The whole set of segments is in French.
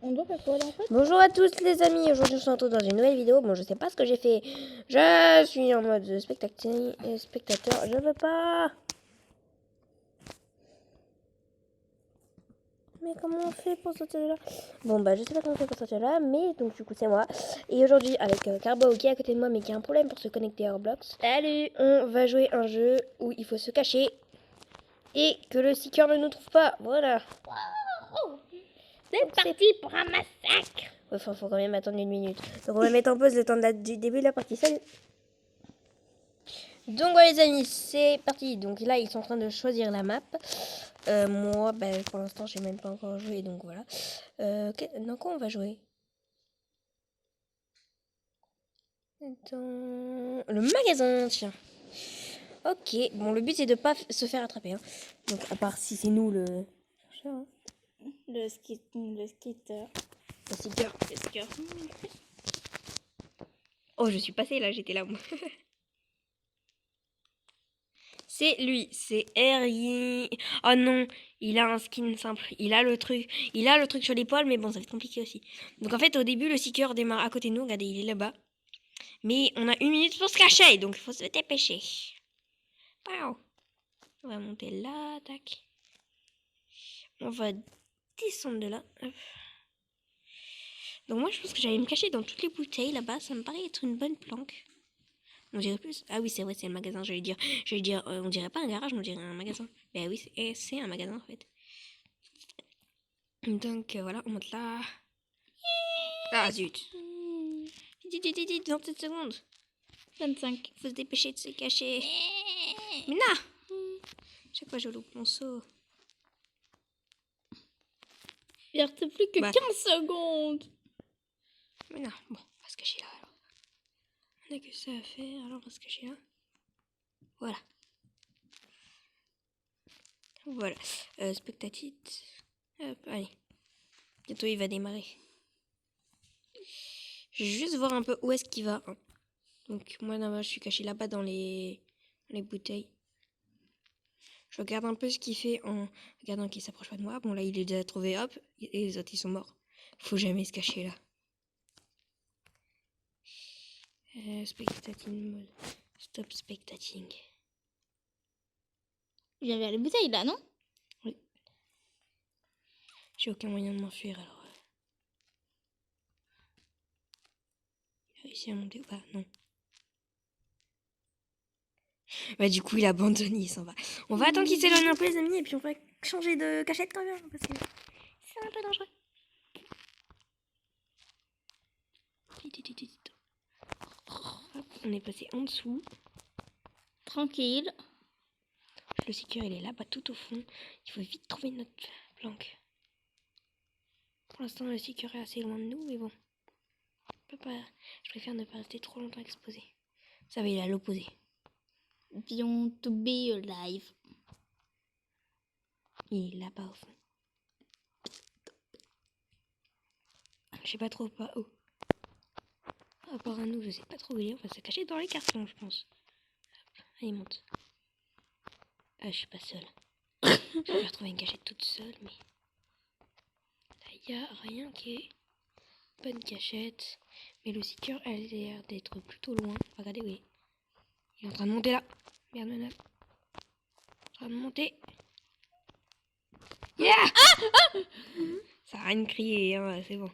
On doit faire quoi là en fait? Bonjour à tous les amis, aujourd'hui on se retrouve dans une nouvelle vidéo. Bon, je sais pas ce que j'ai fait. Je suis en mode spectateur. Je veux pas. Mais comment on fait pour sortir de là? Bon bah je sais pas comment on fait pour sortir de là, mais donc du coup c'est moi. Et aujourd'hui avec Carbo qui est à côté de moi mais qui a un problème pour se connecter à Roblox. Salut. On va jouer un jeu où il faut se cacher et que le seeker ne nous trouve pas. Voilà. Wow. C'est parti pour un massacre. Enfin, faut quand même attendre 1 minute. Donc on va mettre en pause le temps du début de la partie. Salut. Donc voilà les amis, c'est parti. Donc là ils sont en train de choisir la map. Moi, pour l'instant j'ai même pas encore joué, donc voilà. Dans quoi on va jouer? Dans le magasin, tiens. Ok, bon le but c'est de pas se faire attraper. Hein. Donc à part si c'est nous le chercheur. Hein. Le skater. Le seeker. Oh je suis passée là, j'étais là moi. C'est lui, c'est Harry. Oh non, il a un skin simple. Il a le truc sur l'épaule, mais bon, ça va être compliqué aussi. Donc en fait, au début, le seeker démarre à côté de nous. Regardez, il est là-bas. Mais on a 1 minute pour se cacher, donc il faut se dépêcher. Wow. On va monter là, tac. On va descendre de là. Hop. Donc moi, je pense que j'allais me cacher dans toutes les bouteilles là-bas. Ça me paraît être une bonne planque. On dirait plus. Ah oui, c'est vrai, c'est le magasin. J'allais dire, on dirait pas un garage, on dirait un magasin. Ben oui, c'est un magasin en fait. Donc voilà, on monte là. Ah zut. Vite, dans 7 secondes. 25. Faut se dépêcher de se cacher. Mais non. Chaque fois je loupe mon saut. Il reste plus que 15 secondes. Mais non, bon, on va se cacher là alors. On a que ça à faire, alors on va se cacher là. Voilà. Voilà. Spectatite. Hop, allez. Bientôt il va démarrer. Je vais juste voir un peu où est-ce qu'il va. Hein. Donc moi là-bas, je suis caché là-bas dans les bouteilles. Je regarde un peu ce qu'il fait en regardant qu'il s'approche pas de moi. Bon là il est déjà trouvé, hop, et les autres ils sont morts. Faut jamais se cacher là. Spectating mode. Stop spectating. Il y avait les bouteilles là, non? Oui. J'ai aucun moyen de m'enfuir alors. Il a réussi à monter ou pas? Non. Bah du coup il abandonne, il s'en va. On va attendre qu'il s'éloigne un peu les amis et puis on va changer de cachette quand même parce que c'est un peu dangereux. Hop, on est passé en dessous. Tranquille. Le seeker il est là-bas tout au fond. Il faut vite trouver notre planque. Pour l'instant le seeker est assez loin de nous mais bon. Je préfère ne pas rester trop longtemps exposé. Ça va, il est à l'opposé. Beyond to be alive. Il est là-bas au fond. Je sais pas trop pas où. À part à nous, je sais pas trop où il est. On va se cacher dans les cartons, je pense. Hop, allez, monte. Ah, je suis pas seule. Je vais retrouver une cachette toute seule, mais... Là, il y a rien qui est... bonne cachette. Mais le seeker a l'air d'être plutôt loin. Regardez, oui. Il est en train de monter là. Merde, merde. En train de monter. Yeah! Ça a rien crié, hein, c'est bon.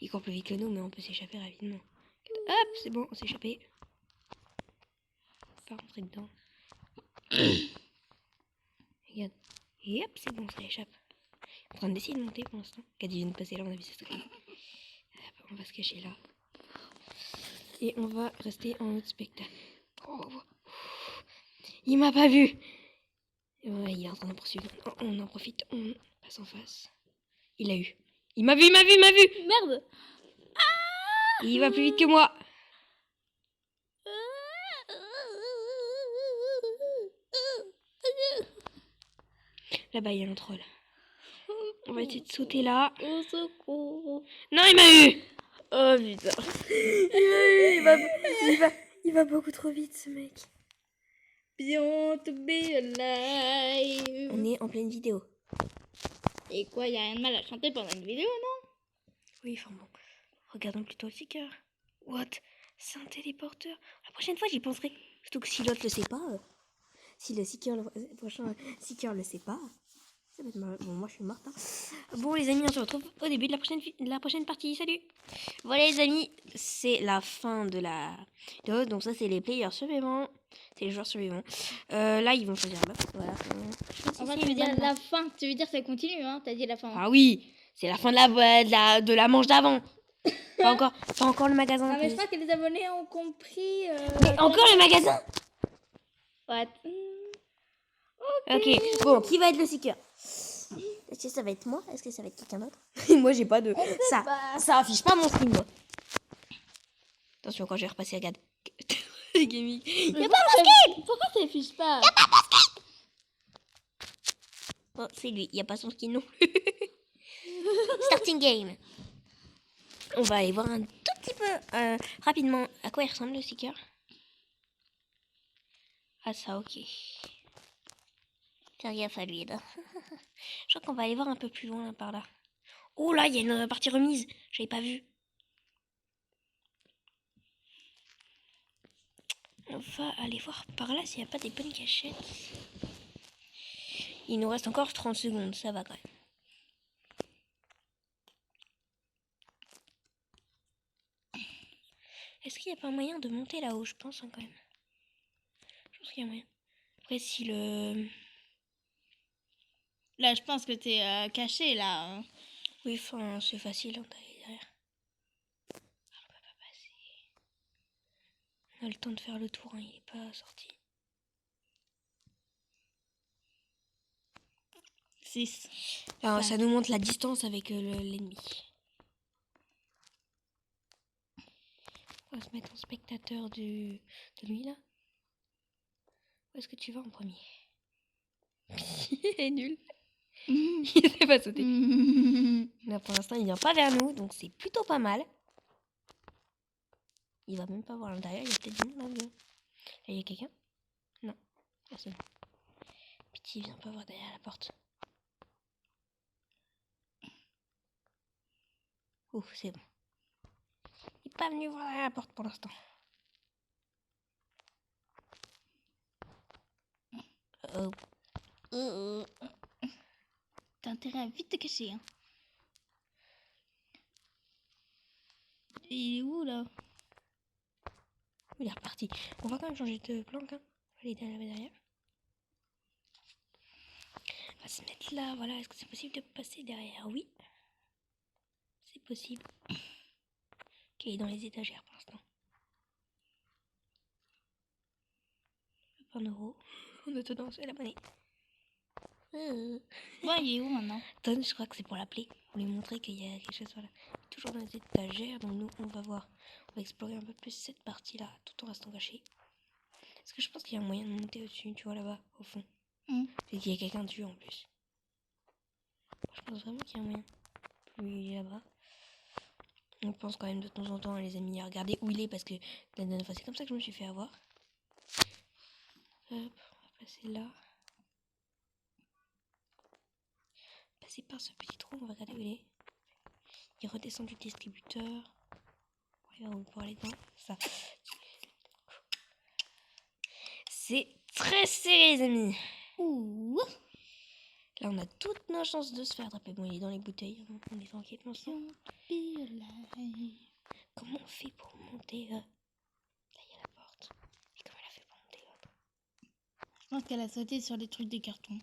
Il court plus vite que nous, mais on peut s'échapper rapidement. Hop, c'est bon, on s'est échappé. On va rentrer dedans. Regarde. Et hop, c'est bon, ça échappe. On est en train d'essayer de monter pour l'instant. Regarde, il vient de passer là, on a vu ça. Hop, on va se cacher là. Et on va rester en mode spectacle. Oh, il m'a pas vu. Ouais, il est en train de poursuivre. On en profite, on passe en face. Il a eu. Il m'a vu. Merde. Il va plus vite que moi. Là-bas, il y a un troll. On va essayer de sauter là. Au secours. Non, il m'a eu. Oh putain. Il va beaucoup trop vite, ce mec. Beyond to be alive. On est en pleine vidéo. Et quoi, y a rien de mal à chanter pendant une vidéo, non? Oui, enfin bon. Regardons plutôt le seeker. What? C'est un téléporteur. La prochaine fois, j'y penserai. Surtout que si l'autre le sait pas, si le seeker, le prochain seeker le sait pas, ça va être mal. Bon, moi je suis morte. Hein. Bon, les amis, on se retrouve au début de la prochaine partie. Salut! Voilà, les amis, c'est la fin de la vidéo. Donc, ça, c'est les players survivants. C'est les joueurs survivants. Là, ils vont choisir un buff. Voilà. Enfin, tu veux dire la fin. Tu veux dire ça continue, hein? T'as dit la fin. Ah oui! C'est la fin de la manche d'avant. Pas encore le magasin. Ah, mais je crois que les abonnés ont compris. Mais encore le magasin? What? Ok, bon, qui va être le seeker? Est-ce que ça va être moi? Est-ce que ça va être quelqu'un d'autre? Moi, j'ai pas de... Ça affiche pas mon skin, moi. Attention, quand je vais repasser à Gad. Gaming. Y'a pas mon skin! Pourquoi ça affiche pas? Oh, c'est lui, y a pas son skin non plus. Starting game. On va aller voir un tout petit peu rapidement à quoi il ressemble le seeker. Ah ça, ok. Faire gaffe à lui là. Je crois qu'on va aller voir un peu plus loin par là. Oh là, il y a une partie remise. J'avais pas vu. On va aller voir par là s'il n'y a pas des bonnes cachettes. Il nous reste encore 30 secondes, ça va quand même. Est-ce qu'il n'y a pas moyen de monter là-haut? Je pense hein, quand même. Je pense qu'il y a moyen. Après si le... Là, je pense que t'es caché là. Oui, enfin, c'est facile hein, d'aller derrière. Ah, on peut pas passer. On a le temps de faire le tour, hein, il n'est pas sorti. 6. Alors, ça nous montre la distance avec l'ennemi. On va se mettre en spectateur de lui là. Où est-ce que tu vas en premier? Il est nul. Il sait pas sauter. Là pour l'instant il vient pas vers nous, donc c'est plutôt pas mal. Il va même pas voir l'intérieur, il y a peut-être du monde là. Là il y a quelqu'un? Non, personne. Pitié, il vient pas voir derrière la porte. Ouf, c'est bon. Il est pas venu voir derrière la porte pour l'instant. T'as intérêt à vite te cacher. Hein. Il est où là? Il est reparti. On va quand même changer de planque. Hein. On va aller derrière. On va se mettre là. Voilà. Est-ce que c'est possible de passer derrière? Oui. C'est possible. Ok, il est dans les étagères pour l'instant. 1 euro. En attendant, c'est la monnaie. Bon, il est où maintenant? Ton, je crois que c'est pour l'appeler. Pour lui montrer qu'il y a quelque chose. Voilà. Toujours dans les étagères. Donc nous, on va voir. On va explorer un peu plus cette partie-là. Tout en restant caché. Parce que je pense qu'il y a un moyen de monter au-dessus. Tu vois là-bas, au fond. Et qu'il y a quelqu'un dessus en plus. Je pense vraiment qu'il y a un moyen. Lui, il est là-bas. On pense quand même de temps en temps, les amis, à regarder où il est parce que la dernière fois, c'est comme ça que je me suis fait avoir. Hop, on va passer là. Passer par ce petit trou, on va regarder où il est. Il redescend du distributeur. Ouais, on va pouvoir aller dedans. Ça. C'est très serré, les amis. Ouh. Là, on a toutes nos chances de se faire attraper. Bon, il est dans les bouteilles. On est tranquille pour l'instant. Comment on fait pour monter là, il y a la porte. Et comment elle a fait pour monter là? Je pense qu'elle a sauté sur des trucs de carton.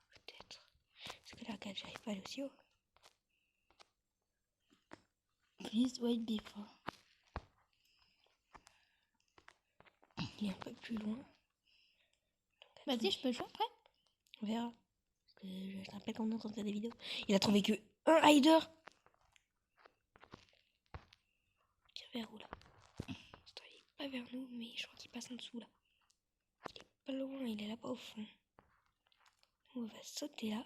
Peut-être. Parce que là, regarde, j'arrive pas à aller aussi haut. Please wait before. Il est un peu plus loin. Vas-y, je peux jouer après? On verra. Parce que je te rappelle qu'on est en train de faire des vidéos. Il a trouvé que un hider. Il est vers où là? Il est pas vers nous, mais je crois qu'il passe en dessous là. Il est pas loin, il est là-bas au fond. On va sauter là.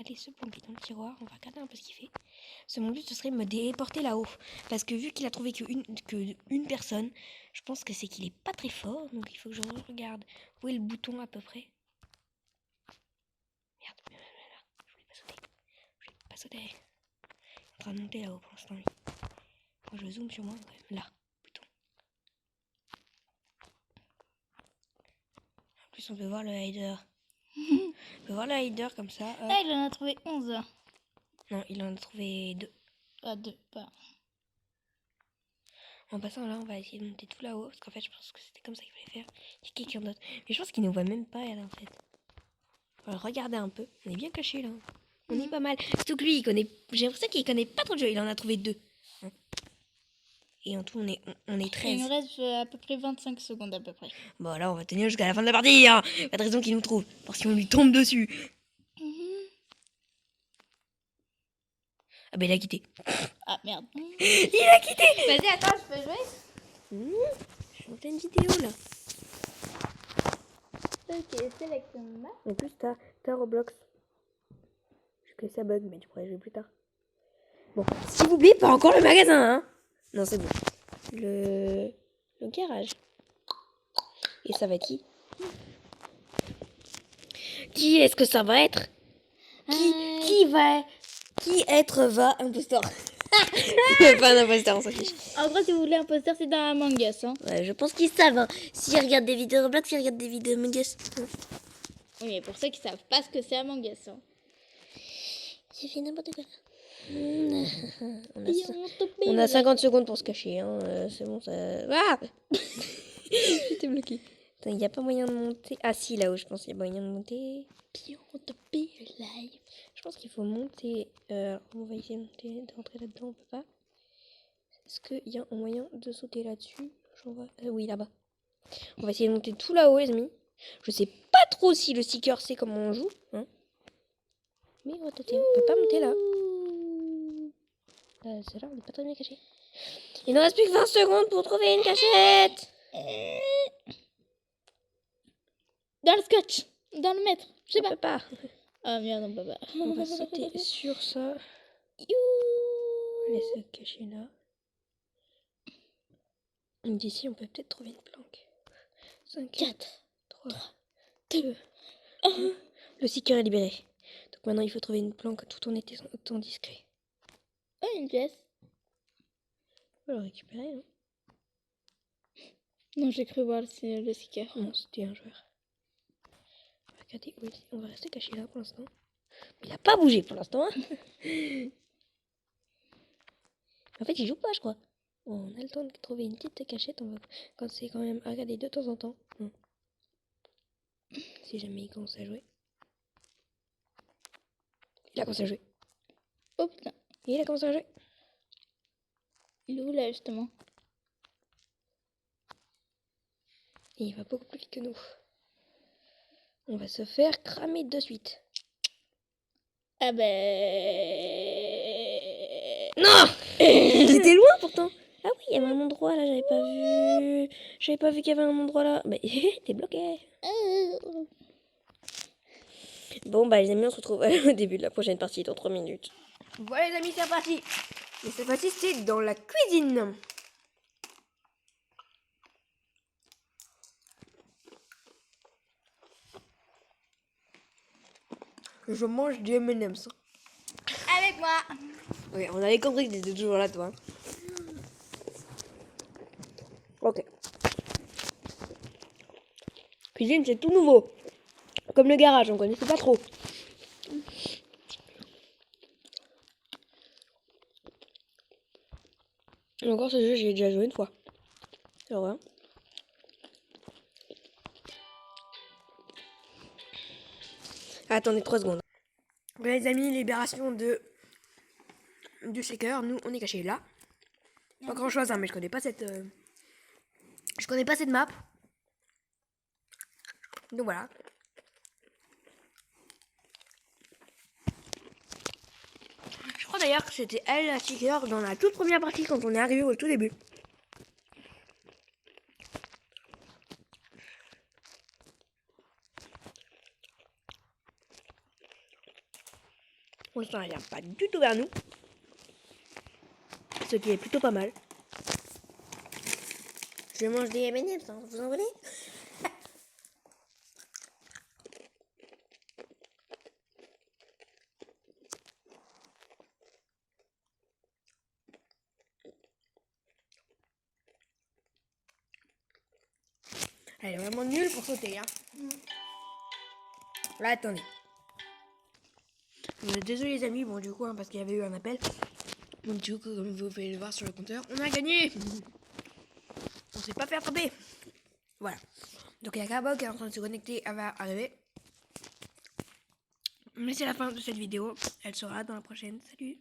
Aller se planquer dans le tiroir. On va regarder un peu ce qu'il fait. Parce que mon but ce serait de me téléporter là-haut. Parce que vu qu'il a trouvé que une personne, je pense que c'est qu'il est pas très fort. Donc il faut que je regarde où est le bouton à peu près. Merde, là. Je voulais pas sauter. train de monter là-haut pour l'instant. Quand je zoome sur moi, ouais, là, bouton. En plus, on peut voir le hider. On peut voir le hider comme ça. Hop. Ah, il en a trouvé 11. Non, il en a trouvé 2. Ah, 2, pas. En passant là, on va essayer de monter tout là-haut. Parce qu'en fait, je pense que c'était comme ça qu'il fallait faire. Il y a quelqu'un d'autre. Mais je pense qu'il ne nous voit même pas, elle, en fait. On va regarder un peu. On est bien caché là. On est pas mal. Surtout que lui, il connaît. J'ai l'impression qu'il connaît pas trop le jeu. Il en a trouvé 2. Hein. Et en tout, on est Il 13. nous reste à peu près 25 secondes à peu près. Bon, là, on va tenir jusqu'à la fin de la partie. Hein. Pas de raison qu'il nous trouve. Parce qu'on lui tombe dessus. Ah, ben il a quitté. Ah, merde. Il a quitté. Vas-y, attends, je peux jouer? Je suis en pleine vidéo là. Ok, sélectionne map. En plus, t'as Roblox. Je sais que ça bug, mais tu pourrais jouer plus tard. Bon, s'il vous plaît, pas encore le magasin, hein. Non, c'est bon. Le garage. Et ça va être qui? Qui est-ce que ça va être? Qui va imposteur? C'est pas un imposteur, on s'en fiche. En gros, si vous voulez un poster, c'est dans Among Us. Hein. Ouais, je pense qu'ils savent. Hein. S'ils regardent des vidéos Roblox, ils regardent des vidéos Among Us. Oui, mais pour ceux qui savent pas ce que c'est Among Us. Hein. J'ai fait n'importe quoi. On a 50 secondes pour se cacher. Hein. C'est bon, ça. Ah. J'étais bloqué. Il n'y a pas moyen de monter. Ah si, là-haut, je pense qu'il y a moyen de monter. Live. Je pense qu'il faut monter. On va essayer de monter, de rentrer là-dedans, on peut pas. Est-ce qu'il y a un moyen de sauter là-dessus? Oui, là-bas. On va essayer de monter tout là-haut, les amis. Je sais pas trop si le sticker sait comment on joue. Hein. Mais on peut pas monter là. C'est là, on n'est pas très bien caché. Il ne reste plus que 20 secondes pour trouver une cachette. Dans le scotch. Dans le mètre. Je sais On pas. peut pas. Ah merde, on peut pas. On va sauter sur ça. On va se cacher là. D'ici, on peut peut-être trouver une planque. 5, 4, 3, 2, 1. Le sticker est libéré. Donc maintenant, il faut trouver une planque tout en étant discret. Oh, une pièce. On va le récupérer. Hein. Non, j'ai cru voir le sticker. Non, c'était un joueur. Regardez où il est. On va rester caché là pour l'instant. Il a pas bougé pour l'instant. Hein. En fait, il joue pas, je crois. Bon, on a le temps de trouver une petite cachette. Quand c'est quand même à regarder de temps en temps. Si jamais il commence à jouer. Il a commencé à jouer. Oh putain. Il a commencé à jouer. Il est où là justement? Et il va beaucoup plus vite que nous. On va se faire cramer de suite. Ah ben... Non. C'était loin pourtant. Ah oui, il y avait un endroit là, j'avais pas vu. J'avais pas vu qu'il y avait un endroit là. Mais t'es bloqué. Bon bah les amis, on se retrouve au début de la prochaine partie dans 3 minutes. Voilà les amis, c'est parti. Et cette fois-ci, c'est dans la cuisine. Je mange du M&M's. Avec moi. Oui, on avait compris que t'étais toujours là, toi. Ok. Cuisine, c'est tout nouveau. Comme le garage, on connaissait pas trop. Et encore, ce jeu, j'y ai déjà joué une fois. C'est vrai. Attendez 3 secondes. Voilà les amis, libération du shaker. Nous, on est cachés là. Pas grand chose, hein, mais je connais pas cette map. Donc voilà. Je crois d'ailleurs que c'était elle la sticker dans la toute première partie quand on est arrivé au tout début. Pour l'instant, elle vient pas du tout vers nous. Ce qui est plutôt pas mal. Je mange des M&M's, hein, vous en voulez? Elle est vraiment nulle pour sauter. Hein. Là, attendez. Désolé les amis, bon du coup, hein, parce qu'il y avait eu un appel. Donc du coup, comme vous pouvez le voir sur le compteur, on a gagné. On s'est pas fait attraper. Voilà. Donc il y a Carbog qui est en train de se connecter, elle va arriver. Mais c'est la fin de cette vidéo. Elle sera dans la prochaine. Salut.